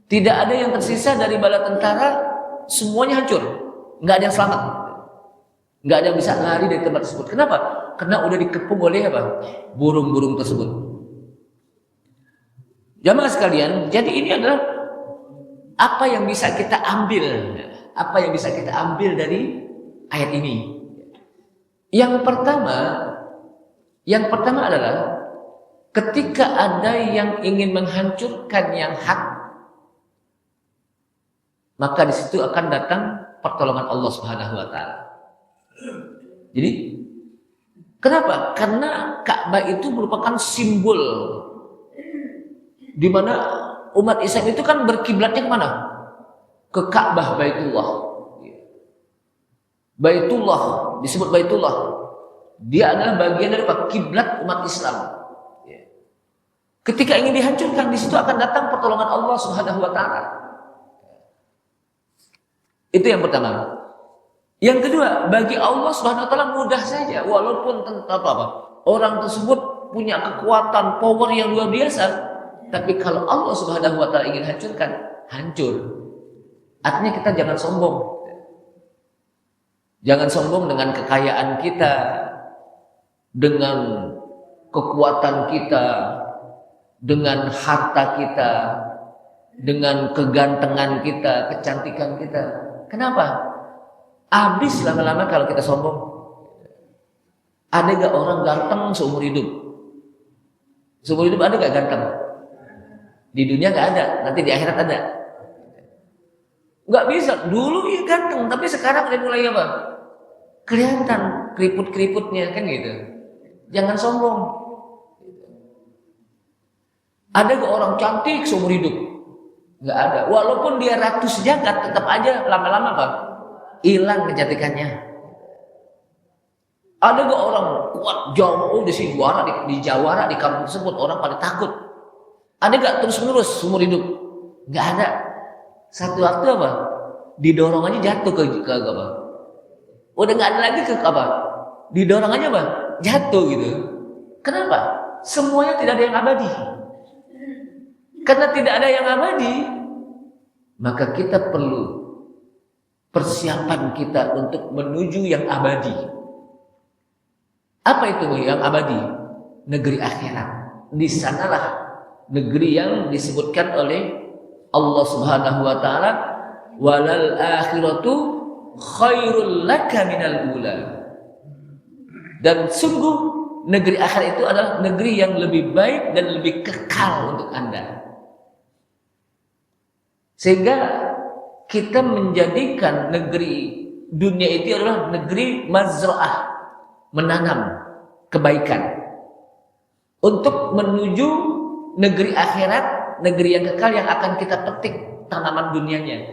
Tidak ada yang tersisa dari bala tentara, semuanya hancur, nggak ada yang selamat, nggak ada yang bisa lari dari tempat tersebut. Kenapa? Karena udah dikepung oleh apa? Burung-burung tersebut. Jamaah sekalian, jadi ini adalah apa yang bisa kita ambil, apa yang bisa kita ambil dari ayat ini. Yang pertama adalah ketika ada yang ingin menghancurkan yang hak, maka di situ akan datang pertolongan Allah Subhanahu wa taala. Jadi kenapa? Karena Ka'bah itu merupakan simbol di mana umat Islam itu kan berkiblatnya kemana? Ke Ka'bah, Baitullah. Baitullah, disebut Baitullah. Dia adalah bagian dari kiblat umat Islam. Ketika ingin dihancurkan, di situ akan datang pertolongan Allah Subhanahu wa taala. Itu yang pertama. Yang kedua, bagi Allah Subhanahu wa taala mudah saja, walaupun orang tersebut punya kekuatan, power yang luar biasa. Tapi kalau Allah Subhanahu wa taala ingin hancurkan, hancur. Artinya kita jangan sombong. Jangan sombong dengan kekayaan kita, dengan kekuatan kita, dengan harta kita, dengan kegantengan kita, kecantikan kita. Kenapa? Habis lama-lama kalau kita sombong. Ada gak orang ganteng seumur hidup? Seumur hidup ada gak ganteng? Di dunia gak ada, nanti di akhirat ada. Gak bisa, dulu ya ganteng, tapi sekarang udah mulai apa? Kelihatan keriput-keriputnya kan gitu. Jangan sombong. Ada gak orang cantik seumur hidup? Gak ada. Walaupun dia ratus jagat, tetap aja lama-lama apa? Hilang kecantikannya. Ada gak orang kuat jauh di Jawara, di Jawara, di kampung tersebut orang pada takut? Ada gak terus-menerus seumur hidup? Gak ada. Satu waktu apa? Didorong aja jatuh ke apa? Udah gak ada lagi ke apa? Didorong aja apa? Jatuh gitu. Kenapa? Semuanya tidak ada yang abadi. Karena tidak ada yang abadi, maka kita perlu persiapan kita untuk menuju yang abadi. Apa itu yang abadi? Negeri akhirat. Di sanalah negeri yang disebutkan oleh Allah Subhanahu wa taala, walal akhiratu khairul laka minal ula. Dan sungguh negeri akhirat itu adalah negeri yang lebih baik dan lebih kekal untuk Anda. Sehingga kita menjadikan negeri dunia itu adalah negeri mazra'ah, menanam kebaikan untuk menuju negeri akhirat, negeri yang kekal yang akan kita petik tanaman dunianya.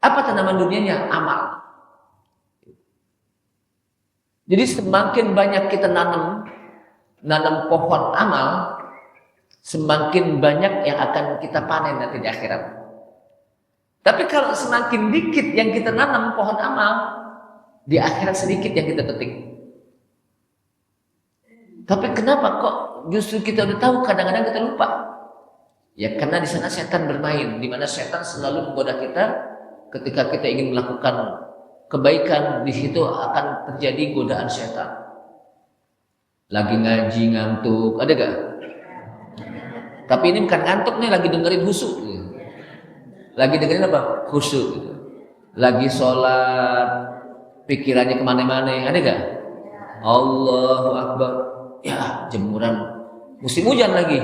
Apa tanaman dunianya? Amal. Jadi semakin banyak kita nanam pohon amal, semakin banyak yang akan kita panen nanti di akhirat. Tapi kalau semakin dikit yang kita nanam pohon amal, di akhirat sedikit yang kita petik. Tapi kenapa kok justru kita udah tahu kadang-kadang kita lupa? Ya karena di sana setan bermain, di mana setan selalu menggoda kita ketika kita ingin melakukan kebaikan, di situ akan terjadi godaan setan. Lagi ngaji ngantuk, ada gak? Tapi ini bukan ngantuk nih, lagi dengerin khusyuk. Lagi dengerin apa? Khusyuk gitu. Lagi sholat, pikirannya kemana-mana, ada gak? Allahu Akbar. Ya jemuran, musim hujan lagi.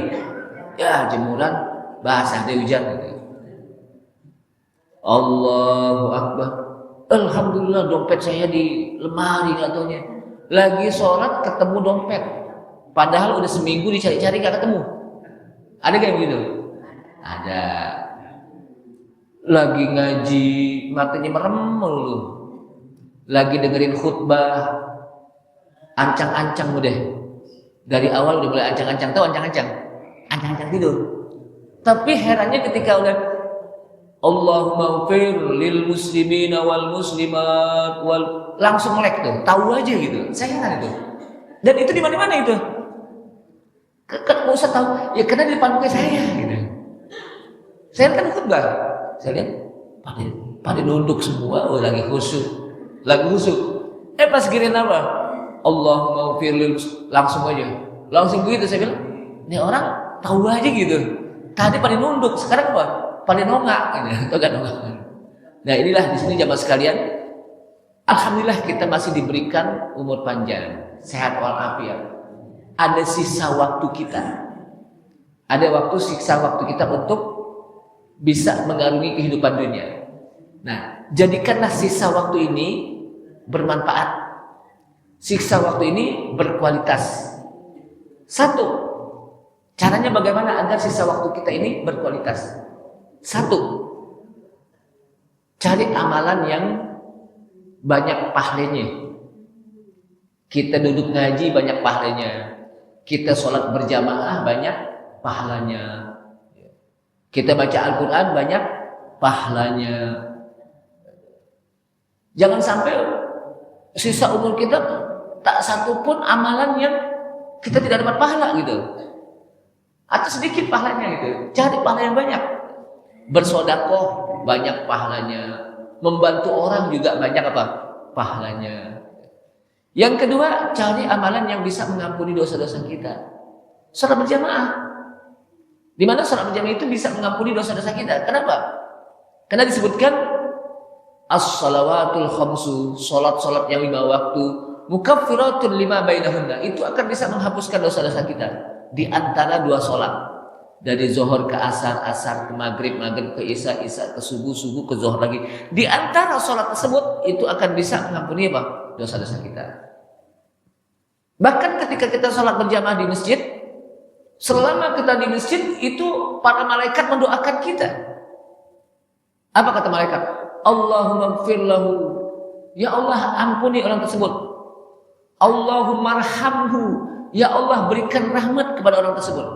Ya jemuran, basah deh hujan gitu. Allahu Akbar. Alhamdulillah dompet saya di lemari katanya. Lagi sholat ketemu dompet. Padahal udah seminggu dicari-cari gak ketemu. Ada gak yang gitu? Ada. Lagi ngaji matanya merem mulu. Lagi dengerin khutbah, ancang-ancang udah. Dari awal udah mulai ancang-ancang, tahu ancang-ancang? Ancang-ancang tidur. Tapi herannya ketika udah Allahumma ighfir lil muslimina wal muslimat wal, langsung melek tuh, tahu aja gitu. Saya heran itu. Dan itu di mana-mana itu. Kan nggak usah tahu, ya karena di depan muka saya gitu. Saya kan khutbah, saya lihat pada nunduk semua, oh lagi khusyuk, pas giliran apa? Allahumma ighfir lil, langsung begitu saya bilang, ini orang tahu aja gitu. Tadi pada nunduk, sekarang apa? Pada nongak, gitu kan nongak. Nah inilah di sini jamaah sekalian, alhamdulillah kita masih diberikan umur panjang, sehat walafiat. Ada sisa waktu kita, sisa waktu kita untuk bisa mengarungi kehidupan dunia. Nah, jadikanlah sisa waktu ini bermanfaat. Sisa waktu ini berkualitas. Satu, caranya bagaimana agar sisa waktu kita ini berkualitas? Satu, cari amalan yang banyak pahalanya. Kita duduk ngaji banyak pahalanya. Kita sholat berjamaah banyak pahalanya. Kita baca Al-Quran banyak pahalanya. Jangan sampai sisa umur kita tak satu pun amalan yang kita tidak dapat pahala gitu. Atau sedikit pahalanya gitu. Cari pahala yang banyak. Bersodakoh banyak pahalanya. Membantu orang juga banyak apa? Pahalanya. Yang kedua, cari amalan yang bisa mengampuni dosa-dosa kita. Salat berjamaah. Di mana salat berjamaah itu bisa mengampuni dosa-dosa kita. Kenapa? Karena disebutkan as-salawatul khamsu, salat-salat yang 5 waktu, mukaffiratun lima bainahunna, itu akan bisa menghapuskan dosa-dosa kita. Di antara 2 salat, dari zuhur ke asar, asar ke maghrib, maghrib ke isya, isya ke subuh, subuh ke zuhur lagi. Di antara salat tersebut itu akan bisa mengampuni apa? Dosa-dosa kita. Bahkan ketika kita salat berjamaah di masjid, selama kita di masjid itu para malaikat mendoakan kita. Apa kata malaikat? Allahumma ighfir lahu. Ya Allah, ampuni orang tersebut. Allahumma arhamhu. Ya Allah, berikan rahmat kepada orang tersebut.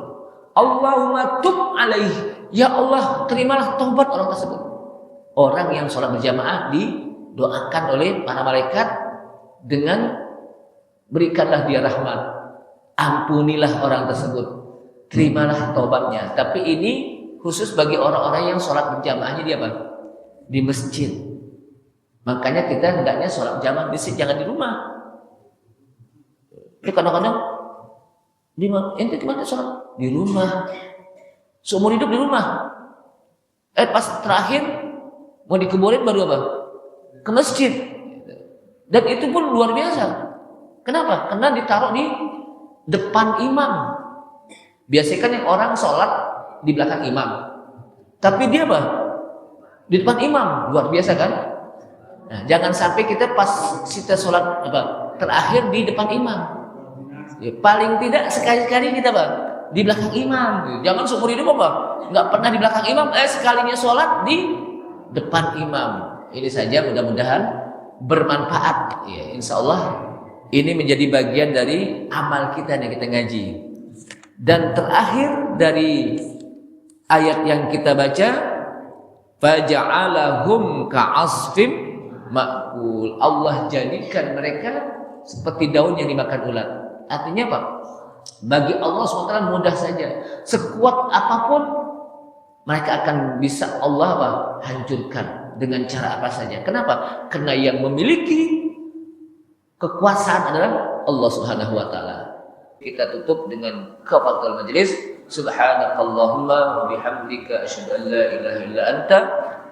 Allahumma tub alaihi. Ya Allah, terimalah taubat orang tersebut. Orang yang sholat berjamaah didoakan oleh para malaikat dengan berikanlah dia rahmat, ampunilah orang tersebut, terimalah taubatnya. Tapi ini khusus bagi orang-orang yang sholat berjamaahnya di apa? Di masjid. Makanya kita hendaknya sholat berjamaah di masjid, jangan di rumah. Ini kadang-kadang ente kemana sholat? Di rumah. Seumur hidup di rumah. Pas terakhir mau dikuburin baru apa? Ke masjid. Dan itu pun luar biasa. Kenapa? Karena ditaruh di depan imam. Biasanya kan yang orang sholat di belakang imam. Tapi dia apa? Di depan imam. Luar biasa kan? Nah, jangan sampai kita pas kita sholat apa? Terakhir di depan imam. Ya, paling tidak sekali-kali kita apa? Di belakang imam. Jangan seumur hidup apa? Nggak pernah di belakang imam. Sekalinya sholat di depan imam. Ini saja, mudah-mudahan bermanfaat. Ya, insya Allah ini menjadi bagian dari amal kita yang kita ngaji. Dan terakhir dari ayat yang kita baca, faja'alahum ka'asfim ma'kul. Allah jadikan mereka seperti daun yang dimakan ulat. Artinya apa? Bagi Allah SWT mudah saja. Sekuat apapun mereka akan bisa Allah apa? Hancurkan dengan cara apa saja. Kenapa? Karena yang memiliki kekuasaan adalah Allah Subhanahu wa taala. Kita tutup dengan kafaratul majlis. Subhanakallahumma wa bihamdika asyhadu an la ilaha illa anta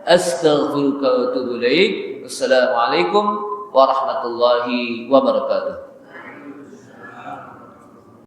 astaghfiruka wa atubu ilaik. Wassalamualaikum warahmatullahi wabarakatuh.